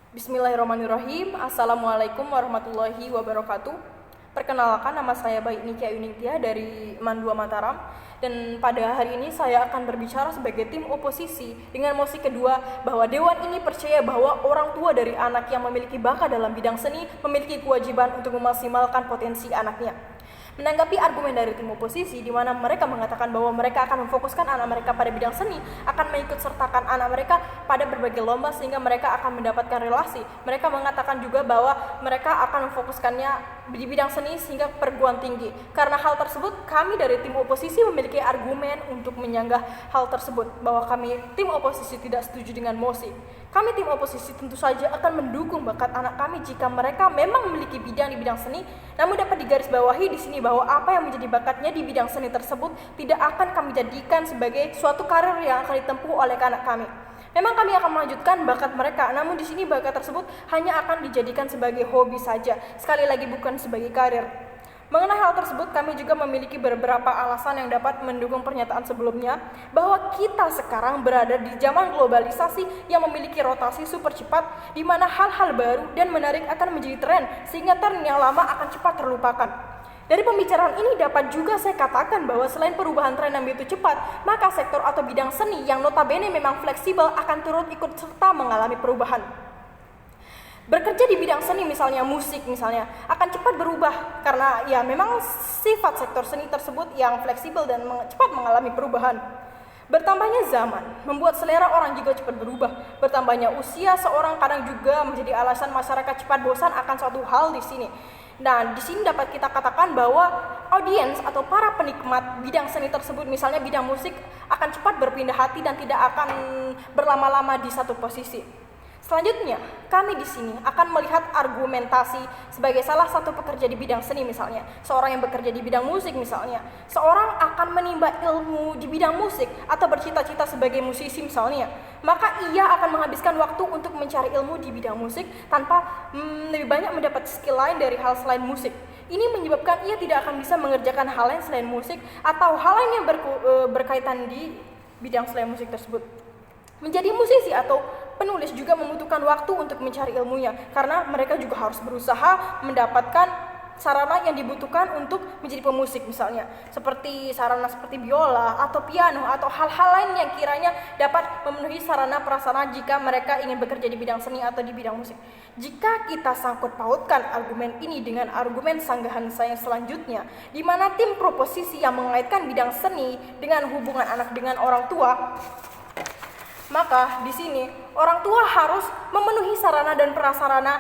Bismillahirrahmanirrahim. Assalamualaikum warahmatullahi wabarakatuh. Perkenalkan, nama saya Baik Nikia Yuningtia dari MAN 2 Mataram. Dan pada hari ini saya akan berbicara sebagai tim oposisi dengan mosi kedua bahwa Dewan ini percaya bahwa orang tua dari anak yang memiliki bakat dalam bidang seni memiliki kewajiban untuk memaksimalkan potensi anaknya. Menanggapi argumen dari tim oposisi di mana mereka mengatakan bahwa mereka akan memfokuskan anak mereka pada bidang seni, akan mengikut sertakan anak mereka pada berbagai lomba sehingga mereka akan mendapatkan relasi. Mereka mengatakan juga bahwa mereka akan memfokuskannya di bidang seni sehingga perguruan tinggi. Karena hal tersebut, kami dari tim oposisi memiliki argumen untuk menyanggah hal tersebut, bahwa kami tim oposisi tidak setuju dengan mosi. Kami tim oposisi tentu saja akan mendukung bakat anak kami jika mereka memang memiliki bidang di bidang seni, namun dapat digarisbawahi di sini bahwa apa yang menjadi bakatnya di bidang seni tersebut tidak akan kami jadikan sebagai suatu karir yang akan ditempuh oleh anak kami. Memang kami akan melanjutkan bakat mereka, namun di sini bakat tersebut hanya akan dijadikan sebagai hobi saja, sekali lagi bukan sebagai karir. Mengenai hal tersebut, kami juga memiliki beberapa alasan yang dapat mendukung pernyataan sebelumnya, bahwa kita sekarang berada di zaman globalisasi yang memiliki rotasi super cepat, di mana hal-hal baru dan menarik akan menjadi tren, sehingga tren yang lama akan cepat terlupakan. Dari pembicaraan ini dapat juga saya katakan bahwa selain perubahan tren yang begitu cepat, maka sektor atau bidang seni yang notabene memang fleksibel akan turut ikut serta mengalami perubahan. Bekerja di bidang seni misalnya musik misalnya akan cepat berubah karena ya memang sifat sektor seni tersebut yang fleksibel dan cepat mengalami perubahan. Bertambahnya zaman membuat selera orang juga cepat berubah. Bertambahnya usia seorang kadang juga menjadi alasan masyarakat cepat bosan akan suatu hal di sini. Dan di sini dapat kita katakan bahwa audiens atau para penikmat bidang seni tersebut, misalnya bidang musik, akan cepat berpindah hati dan tidak akan berlama-lama di satu posisi. Selanjutnya, kami di sini akan melihat argumentasi sebagai salah satu pekerja di bidang seni misalnya. Seorang yang bekerja di bidang musik misalnya. Seorang akan menimba ilmu di bidang musik atau bercita-cita sebagai musisi misalnya. Maka ia akan menghabiskan waktu untuk mencari ilmu di bidang musik tanpa lebih banyak mendapat skill lain dari hal selain musik. Ini menyebabkan ia tidak akan bisa mengerjakan hal lain selain musik atau hal lain yang berkaitan di bidang selain musik tersebut. Menjadi musisi atau penulis juga membutuhkan waktu untuk mencari ilmunya, karena mereka juga harus berusaha mendapatkan sarana yang dibutuhkan untuk menjadi pemusik misalnya, seperti sarana seperti biola atau piano atau hal-hal lain yang kiranya dapat memenuhi sarana prasarana jika mereka ingin bekerja di bidang seni atau di bidang musik. Jika kita sangkut pautkan argumen ini dengan argumen sanggahan saya selanjutnya, di mana tim proposisi yang mengaitkan bidang seni dengan hubungan anak dengan orang tua, maka di sini orang tua harus memenuhi sarana dan prasarana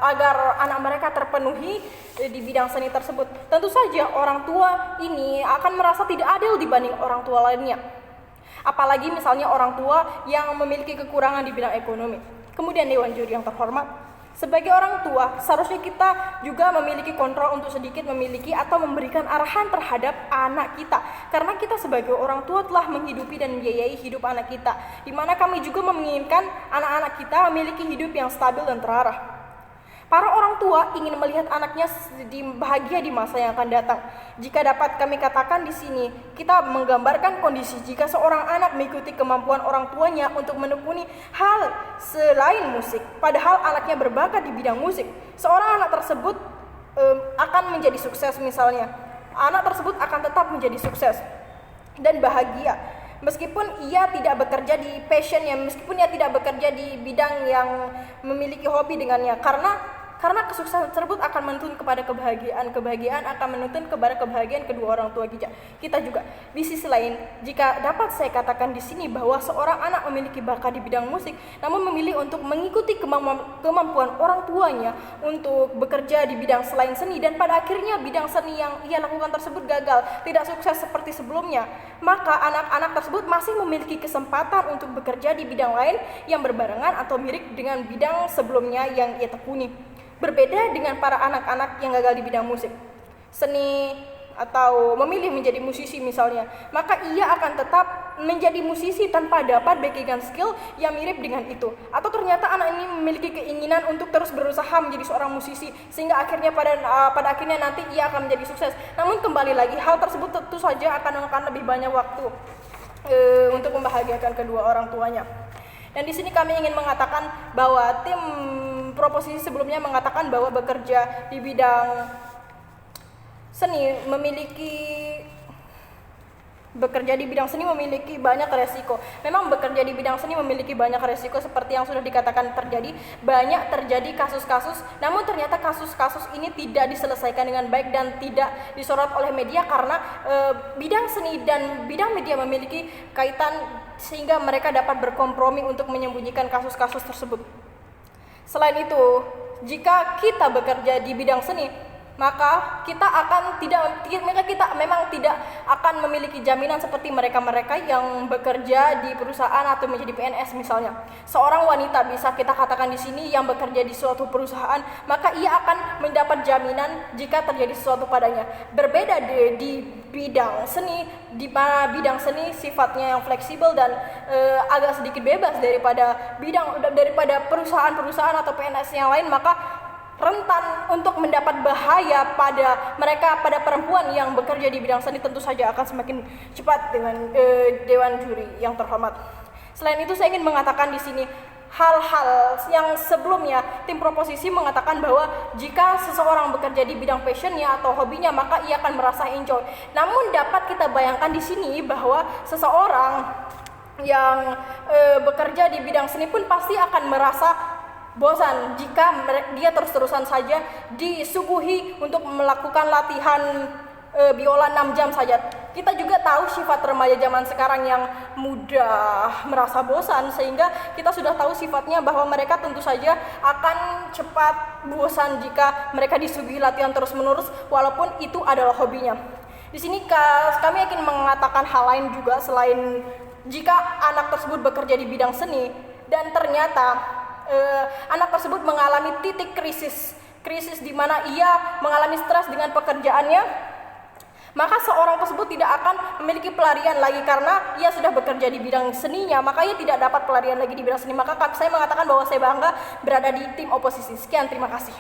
agar anak mereka terpenuhi di bidang seni tersebut. Tentu saja orang tua ini akan merasa tidak adil dibanding orang tua lainnya. Apalagi misalnya orang tua yang memiliki kekurangan di bidang ekonomi. Kemudian Dewan Juri yang terhormat, sebagai orang tua, seharusnya kita juga memiliki kontrol untuk sedikit memiliki atau memberikan arahan terhadap anak kita. Karena kita sebagai orang tua telah menghidupi dan membiayai hidup anak kita, di mana kami juga menginginkan anak-anak kita memiliki hidup yang stabil dan terarah. Para orang tua ingin melihat anaknya bahagia di masa yang akan datang. Jika dapat kami katakan di sini, kita menggambarkan kondisi jika seorang anak mengikuti kemampuan orang tuanya untuk menekuni hal selain musik, padahal anaknya berbakat di bidang musik. Seorang anak tersebut akan menjadi sukses misalnya. Anak tersebut akan tetap menjadi sukses dan bahagia. Meskipun ia tidak bekerja di passionnya, meskipun ia tidak bekerja di bidang yang memiliki hobi dengannya, karena kesuksesan tersebut akan menuntun kepada kebahagiaan akan menuntun kepada kebahagiaan kedua orang tua kita juga. Di sisi lain, jika dapat saya katakan di sini bahwa seorang anak memiliki bakat di bidang musik, namun memilih untuk mengikuti kemampuan orang tuanya untuk bekerja di bidang selain seni, dan pada akhirnya bidang seni yang ia lakukan tersebut gagal, tidak sukses seperti sebelumnya, maka anak-anak tersebut masih memiliki kesempatan untuk bekerja di bidang lain yang berbarengan atau mirip dengan bidang sebelumnya yang ia tekuni. Berbeda dengan para anak-anak yang gagal di bidang musik, seni, atau memilih menjadi musisi misalnya, maka ia akan tetap menjadi musisi tanpa dapat backingan skill yang mirip dengan itu. Atau ternyata anak ini memiliki keinginan untuk terus berusaha menjadi seorang musisi, sehingga akhirnya pada akhirnya nanti ia akan menjadi sukses. Namun kembali lagi, hal tersebut tentu saja akan memakan lebih banyak waktu untuk membahagiakan kedua orang tuanya. Dan di sini kami ingin mengatakan bahwa tim proposisi sebelumnya mengatakan bahwa bekerja di bidang seni memiliki banyak resiko. Memang bekerja di bidang seni memiliki banyak resiko seperti yang sudah dikatakan terjadi. Banyak terjadi kasus-kasus, namun ternyata kasus-kasus ini tidak diselesaikan dengan baik dan tidak disorot oleh media karena bidang seni dan bidang media memiliki kaitan sehingga mereka dapat berkompromi untuk menyembunyikan kasus-kasus tersebut. Selain itu, jika kita bekerja di bidang seni, maka kita memang tidak akan memiliki jaminan seperti mereka-mereka yang bekerja di perusahaan atau menjadi PNS misalnya. Seorang wanita bisa kita katakan di sini yang bekerja di suatu perusahaan, maka ia akan mendapat jaminan jika terjadi sesuatu padanya. Berbeda di bidang seni, di mana bidang seni sifatnya yang fleksibel dan agak sedikit bebas daripada perusahaan-perusahaan atau PNS yang lain, maka rentan untuk mendapat bahaya pada perempuan yang bekerja di bidang seni tentu saja akan semakin cepat dengan Dewan Juri yang terhormat. Selain itu, saya ingin mengatakan di sini hal-hal yang sebelumnya tim proposisi mengatakan bahwa jika seseorang bekerja di bidang passionnya atau hobinya, maka ia akan merasa enjoy. Namun dapat kita bayangkan di sini bahwa seseorang yang bekerja di bidang seni pun pasti akan merasa bosan jika dia terus-terusan saja disuguhi untuk melakukan latihan biola 6 jam saja. Kita juga tahu sifat remaja zaman sekarang yang mudah merasa bosan, sehingga kita sudah tahu sifatnya bahwa mereka tentu saja akan cepat bosan jika mereka disuguhi latihan terus-menerus walaupun itu adalah hobinya. Di sini kami ingin mengatakan hal lain juga selain jika anak tersebut bekerja di bidang seni dan ternyata anak tersebut mengalami titik krisis di mana ia mengalami stres dengan pekerjaannya, maka seorang tersebut tidak akan memiliki pelarian lagi karena ia sudah bekerja di bidang seninya, maka ia tidak dapat pelarian lagi di bidang seni. Maka saya mengatakan bahwa saya bangga berada di tim oposisi. Sekian, terima kasih.